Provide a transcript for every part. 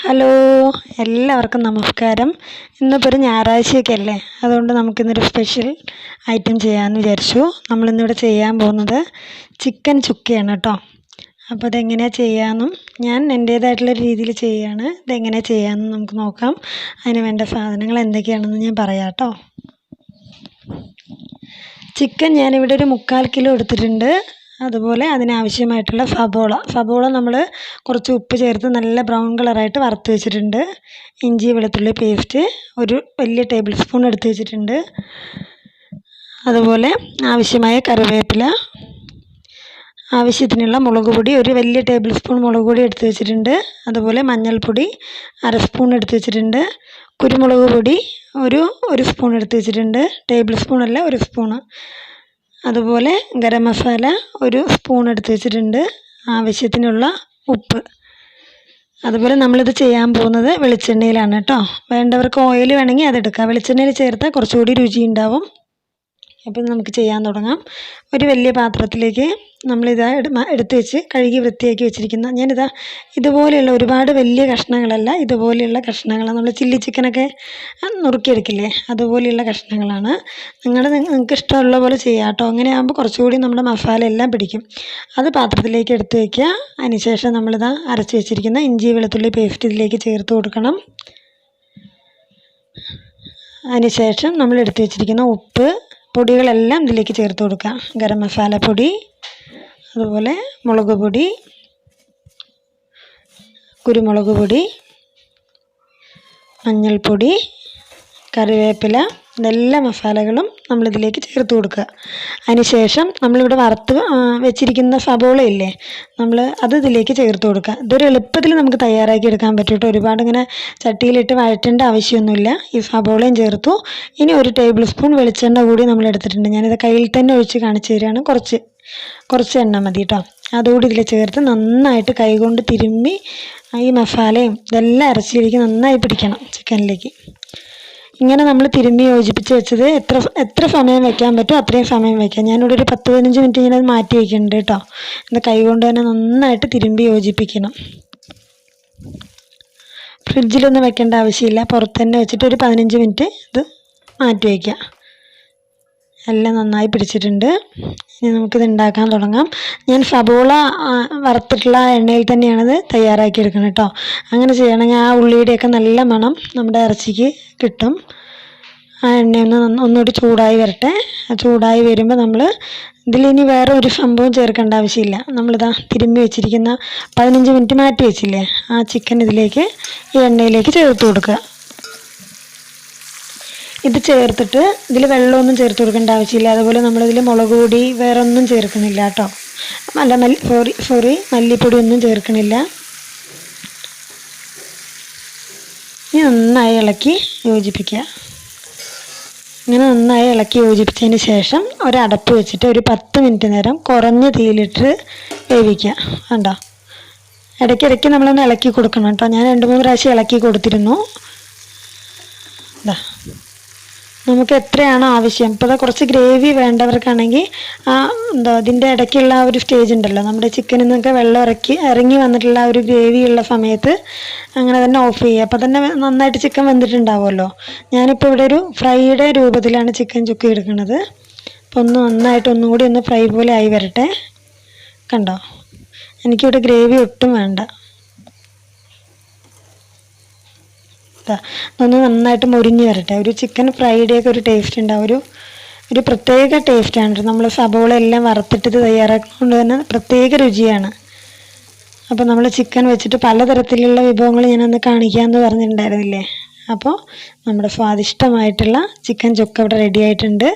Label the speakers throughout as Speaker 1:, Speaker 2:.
Speaker 1: Hello, എല്ലാവർക്കും നമസ്കാരം. ഇന്നിപ്പോൾ ഞായറാഴ്ചയൊക്കെ അല്ലേ, അതുകൊണ്ട് നമുക്കിന്നൊരു സ്പെഷ്യൽ ഐറ്റം ചെയ്യാമെന്ന് വിചാരിച്ചു. നമ്മളിന്നിവിടെ ചെയ്യാൻ പോകുന്നത് ചിക്കൻ ചുക്കയാണ് കേട്ടോ. അപ്പോൾ അതെങ്ങനെയാണ് ചെയ്യാമെന്നും ഞാൻ എൻ്റേതായിട്ടുള്ള രീതിയിൽ ചെയ്യുകയാണ്. ഇതെങ്ങനെയാണ് ചെയ്യാമെന്നും നമുക്ക് നോക്കാം. അതിന് വേണ്ട സാധനങ്ങൾ എന്തൊക്കെയാണെന്ന് ഞാൻ പറയാം കേട്ടോ. ചിക്കൻ ഞാനിവിടെ ഒരു 3/4 കിലോ എടുത്തിട്ടുണ്ട്. അതുപോലെ അതിനാവശ്യമായിട്ടുള്ള സബോള നമ്മൾ കുറച്ച് ഉപ്പ് ചേർത്ത് നല്ല ബ്രൗൺ കളറായിട്ട് വറുത്ത് വെച്ചിട്ടുണ്ട്. ഇഞ്ചി വെളുത്തുള്ളി പേസ്റ്റ് ഒരു വലിയ ടേബിൾ സ്പൂൺ എടുത്ത് വെച്ചിട്ടുണ്ട്. അതുപോലെ ആവശ്യമായ കറിവേപ്പില, ആവശ്യത്തിനുള്ള മുളക് പൊടി ഒരു വലിയ ടേബിൾ സ്പൂൺ മുളക് പൊടി എടുത്ത് വെച്ചിട്ടുണ്ട്. അതുപോലെ മഞ്ഞൾപ്പൊടി 1/2 സ്പൂൺ എടുത്ത് വെച്ചിട്ടുണ്ട്. കുരുമുളക് പൊടി ഒരു സ്പൂൺ എടുത്ത് വെച്ചിട്ടുണ്ട്. ടേബിൾ സ്പൂണല്ല, 1 സ്പൂണ്. അതുപോലെ ഗരം മസാല 1 സ്പൂൺ എടുത്ത് വെച്ചിട്ടുണ്ട്. ആവശ്യത്തിനുള്ള ഉപ്പ്. അതുപോലെ നമ്മളിത് ചെയ്യാൻ പോകുന്നത് വെളിച്ചെണ്ണയിലാണ് കേട്ടോ. വേണ്ടവർക്ക് ഓയിൽ വേണമെങ്കിൽ അതെടുക്കാം. വെളിച്ചെണ്ണയിൽ ചേർത്താൽ കുറച്ചുകൂടി രുചി ഉണ്ടാവും. അപ്പം നമുക്ക് ചെയ്യാൻ തുടങ്ങാം. ഒരു വലിയ പാത്രത്തിലേക്ക് നമ്മളിതാ എടുത്ത് വെച്ച് കഴുകി വൃത്തിയാക്കി വെച്ചിരിക്കുന്ന ഇതുപോലെയുള്ള ഒരുപാട് വലിയ കഷ്ണങ്ങളല്ല, ഇതുപോലെയുള്ള കഷ്ണങ്ങളാണ്. നമ്മൾ ചില്ലി ചിക്കനൊക്കെ നുറുക്കിയെടുക്കില്ലേ, അതുപോലെയുള്ള കഷ്ണങ്ങളാണ്. നിങ്ങൾക്ക് ഇഷ്ടമുള്ള പോലെ ചെയ്യാം കേട്ടോ. അങ്ങനെ ആകുമ്പോൾ കുറച്ചുകൂടി നമ്മുടെ മസാല എല്ലാം പിടിക്കും. അത് പാത്രത്തിലേക്ക് എടുത്ത് വയ്ക്കുക. അതിനുശേഷം നമ്മളിതാ അരച്ച് വെച്ചിരിക്കുന്ന ഇഞ്ചി വെളുത്തുള്ളി പേസ്റ്റ് ഇതിലേക്ക് ചേർത്ത് കൊടുക്കണം. അതിനുശേഷം നമ്മൾ എടുത്ത് വെച്ചിരിക്കുന്ന ഉപ്പ് പൊടികളെല്ലാം ഇതിലേക്ക് ചേർത്ത് കൊടുക്കുക. ഗരം മസാല പൊടി, അതുപോലെ മുളക് പൊടി, കുരുമുളക് പൊടി, മഞ്ഞൾപ്പൊടി, കറിവേപ്പില, ഇതെല്ലാ മസാലകളും നമ്മളിതിലേക്ക് ചേർത്ത് കൊടുക്കുക. അതിനുശേഷം നമ്മളിവിടെ വറുത്ത് വെച്ചിരിക്കുന്ന സബോളയില്ലേ, അത് ഇതിലേക്ക് ചേർത്ത് കൊടുക്കുക. ഇതൊരു എളുപ്പത്തിൽ നമുക്ക് തയ്യാറാക്കി എടുക്കാൻ പറ്റും കേട്ടോ. ഒരുപാട് ഇങ്ങനെ ചട്ടിയിലിട്ട് വഴറ്റേണ്ട ആവശ്യമൊന്നുമില്ല. ഈ സബോളയും ചേർത്തു. ഇനി 1 ടേബിൾ സ്പൂൺ വെളിച്ചെണ്ണ കൂടി നമ്മൾ എടുത്തിട്ടുണ്ട്. ഞാനിത് കയ്യിൽ തന്നെ ഒഴിച്ച് കാണിച്ചു തരികയാണ്. കുറച്ച് എണ്ണ മതി കേട്ടോ. അതുകൂടി ഇതിൽ ചേർത്ത് നന്നായിട്ട് കൈകൊണ്ട് തിരുമ്മി ഈ മസാലയും ഇതെല്ലാം ഇറച്ചിയിലേക്ക് നന്നായി പിടിക്കണം ചിക്കനിലേക്ക്. ഇങ്ങനെ നമ്മൾ തിരുമ്മി യോജിപ്പിച്ച് വെച്ചത് എത്ര സമയം വെക്കാൻ പറ്റുമോ അത്രയും സമയം വയ്ക്കാം. ഞാനിവിടെ ഒരു 10-15 മിനിറ്റ് ഇങ്ങനെ അത് മാറ്റി വയ്ക്കുന്നുണ്ട് കേട്ടോ. ഇത് കൈകൊണ്ട് തന്നെ നന്നായിട്ട് തിരുമ്പി യോജിപ്പിക്കണം. ഫ്രിഡ്ജിലൊന്നും വെക്കേണ്ട ആവശ്യമില്ല, പുറത്ത് തന്നെ വെച്ചിട്ട് ഒരു 15 മിനിറ്റ് ഇത് മാറ്റി വയ്ക്കുക. എല്ലാം നന്നായി പിടിച്ചിട്ടുണ്ട്. ഇനി നമുക്കിത് ഉണ്ടാക്കാൻ തുടങ്ങാം. ഞാൻ സബോള വറുത്തിട്ടുള്ള എണ്ണയിൽ തന്നെയാണിത് തയ്യാറാക്കി എടുക്കുന്നത് കേട്ടോ. അങ്ങനെ ചെയ്യണമെങ്കിൽ ആ ഉള്ളിയുടെയൊക്കെ നല്ല മണം നമ്മുടെ ഇറച്ചിക്ക് കിട്ടും. ആ എണ്ണ ഒന്നുകൂടി ചൂടായി വരട്ടെ. ചൂടായി വരുമ്പോൾ നമ്മൾ ഇതിലിനി വേറെ ഒരു സംഭവം ചേർക്കേണ്ട ആവശ്യമില്ല. നമ്മളിതാ തിരുമ്മി വെച്ചിരിക്കുന്ന 15 മിനിറ്റ് മാറ്റി വെച്ചില്ലേ, ആ ചിക്കൻ ഇതിലേക്ക് ഈ എണ്ണയിലേക്ക് ചേർത്ത് കൊടുക്കുക. ഇത് ചേർത്തിട്ട് ഇതിൽ വെള്ളമൊന്നും ചേർത്ത് കൊടുക്കേണ്ട ആവശ്യമില്ല. അതുപോലെ നമ്മളിതിൽ മുളക് പൊടി വേറെ ഒന്നും ചേർക്കണില്ല കേട്ടോ. മല്ലിപ്പൊടി ഒന്നും ചേർക്കണില്ല. ഇനി നന്നായി ഇളക്കി യോജിപ്പിക്കുക. ഇങ്ങനെ നന്നായി ഇളക്കി യോജിപ്പിച്ചതിന് ശേഷം ഒരടപ്പ് വെച്ചിട്ട് ഒരു 10 മിനിറ്റ് നേരം കുറഞ്ഞ തീയിലിട്ട് വേവിക്കുക. കണ്ടോ, ഇടയ്ക്കിടയ്ക്ക് നമ്മളൊന്ന് ഇളക്കി കൊടുക്കണം കേട്ടോ. ഞാൻ 2-3 പ്രാവശ്യം ഇളക്കി കൊടുത്തിരുന്നു. നമുക്ക് എത്രയാണോ ആവശ്യം, ഇപ്പോൾ കുറച്ച് ഗ്രേവി വേണ്ടവർക്കാണെങ്കിൽ അതിൻ്റെ ഇടയ്ക്കുള്ള ആ ഒരു സ്റ്റേജ് ഉണ്ടല്ലോ, നമ്മുടെ ചിക്കനിൽ നിന്നൊക്കെ വെള്ളം ഇറങ്ങി വന്നിട്ടുള്ള ആ ഒരു ഗ്രേവിയുള്ള സമയത്ത് അങ്ങനെ തന്നെ ഓഫ് ചെയ്യുക. അപ്പോൾ തന്നെ നന്നായിട്ട് ചിക്കൻ വെന്തിട്ടുണ്ടാവുമല്ലോ. ഞാനിപ്പോൾ ഇവിടെ ഒരു ഫ്രൈയുടെ രൂപത്തിലാണ് ചിക്കൻ ചുക്കി എടുക്കുന്നത്. അപ്പോൾ നന്നായിട്ട് ഒന്നുകൂടി ഒന്ന് ഫ്രൈ പോലെ ആയി വരട്ടെ. കണ്ടോ, എനിക്കിവിടെ ഗ്രേവി ഒട്ടും വേണ്ട. ഒന്ന് നന്നായിട്ട് മുരിഞ്ഞ് വരട്ടെ. ഒരു ചിക്കൻ ഫ്രൈഡേയൊക്കെ ഒരു ടേസ്റ്റ് ഉണ്ടാവും. ഒരു പ്രത്യേക ടേസ്റ്റാണ്. നമ്മൾ സബോള എല്ലാം വറുത്തിട്ട് തയ്യാറാക്കുന്നത് തന്നെ പ്രത്യേക രുചിയാണ്. അപ്പോൾ നമ്മൾ ചിക്കൻ വെച്ചിട്ട് പലതരത്തിലുള്ള വിഭവങ്ങൾ ഞാനൊന്ന് കാണിക്കാമെന്ന് പറഞ്ഞിട്ടുണ്ടായിരുന്നില്ലേ. അപ്പോൾ നമ്മുടെ സ്വാദിഷ്ടമായിട്ടുള്ള ചിക്കൻ ചുക്ക ഇവിടെ റെഡി ആയിട്ടുണ്ട്.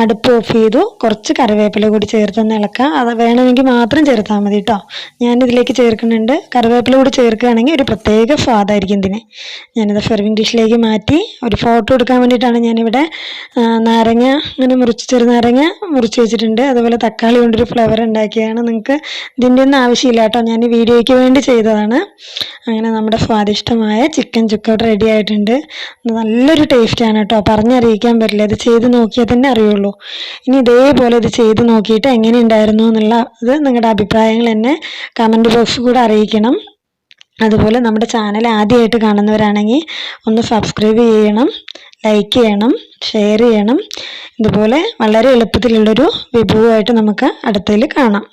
Speaker 1: അടുപ്പ് ഓഫ് ചെയ്തു. കുറച്ച് കറിവേപ്പില കൂടി ചേർത്തൊന്ന് ഇളക്കുക. അത് വേണമെങ്കിൽ മാത്രം ചേർത്താൽ മതി കേട്ടോ. ഞാനിതിലേക്ക് ചേർക്കുന്നുണ്ട്. കറിവേപ്പില കൂടി ചേർക്കുകയാണെങ്കിൽ ഒരു പ്രത്യേക സ്വാദായിരിക്കും ഇതിന്. ഞാനിത് സെർവിങ് ഡിഷിലേക്ക് മാറ്റി ഒരു ഫോട്ടോ എടുക്കാൻ വേണ്ടിയിട്ടാണ് ഞാനിവിടെ നാരങ്ങ ഇങ്ങനെ ചെറുനാരങ്ങ മുറിച്ച് വെച്ചിട്ടുണ്ട്. അതുപോലെ തക്കാളി കൊണ്ടൊരു ഫ്ലേവർ ഉണ്ടാക്കിയതാണ്. നിങ്ങൾക്ക് ഇതിൻ്റെ ഒന്നും ആവശ്യമില്ല കേട്ടോ, ഞാൻ ഈ വീഡിയോയ്ക്ക് വേണ്ടി ചെയ്തതാണ്. അങ്ങനെ നമ്മുടെ സ്വാദിഷ്ടമായ ചിക്കൻ ചുക്ക ഇവിടെ റെഡി ആയിട്ടുണ്ട്. നല്ലൊരു ടേസ്റ്റാണ് കേട്ടോ, പറഞ്ഞറിയിക്കാൻ പറ്റില്ല. ഇത് ചെയ്ത് നോക്കിയാൽ തന്നെ അറിയുള്ളൂ. ഇനി ഇതേപോലെ ഇത് ചെയ്ത് നോക്കിയിട്ട് എങ്ങനെ ഉണ്ടായിരുന്നു എന്നുള്ള നിങ്ങളുടെ അഭിപ്രായങ്ങൾ എന്നെ കമൻറ്റ് ബോക്സിൽ കൂടെ അറിയിക്കണം. അതുപോലെ നമ്മുടെ ചാനൽ ആദ്യമായിട്ട് കാണുന്നവരാണെങ്കിൽ ഒന്ന് സബ്സ്ക്രൈബ് ചെയ്യണം, ലൈക്ക് ചെയ്യണം, ഷെയർ ചെയ്യണം. ഇതുപോലെ വളരെ എളുപ്പത്തിലുള്ളൊരു വിഭവമായിട്ട് നമുക്ക് അടുത്തതിൽ കാണാം.